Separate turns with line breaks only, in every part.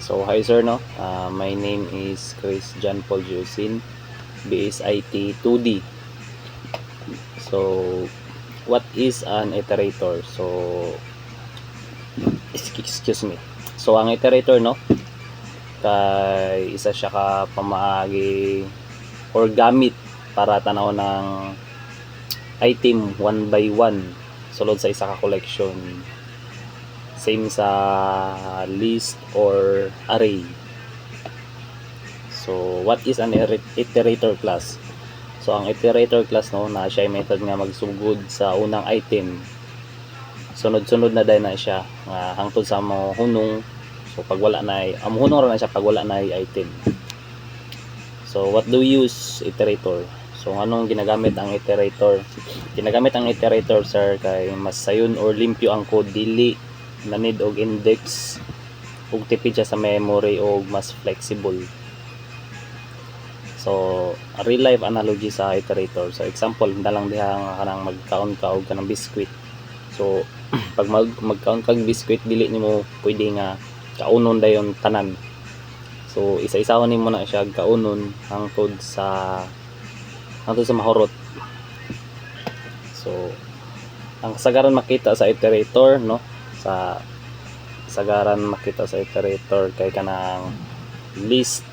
So hi sir, no? My name is Chris John Paul Jusin, BSIT 2D. So what is an iterator? So excuse me. So ang iterator, no, kay isa siya ka pamaagi or gamit para tanaw ng item one by one sulod sa isa ka collection, same sa list or array. So what is an iterator class? So ang iterator class, no, na siya method nga magsugod sa unang item, sunod-sunod na dahil na siya nga hangtod sa mahunong. So pag wala na amuhunong ra na siya pag wala na item. So what do we use iterator? So anong ginagamit ang iterator? Ginagamit ang iterator sir kay mas sayon or limpyo ang code, dili na need og index ug tipid siya sa memory og mas flexible. So a real life analogy sa iterator. So example na lang diha nga kanang mag-count ka og kanang biscuit. So pag mag-count kag biscuit, dili nimo pwede nga kaunon dayon tanan. So isa-isahon nimo na siya kaunon hangtod sa mahurot. So ang kasagaran makita sa iterator, no, sa kasagaran makita sa iterator kay kanang list,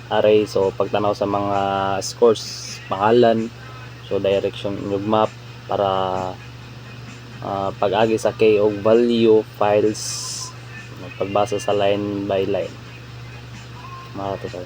array. So pagtanaw sa mga scores, pangalan, so direction yung map para pag-agi sa key og value files, pagbasa sa line by line. Mga to sir.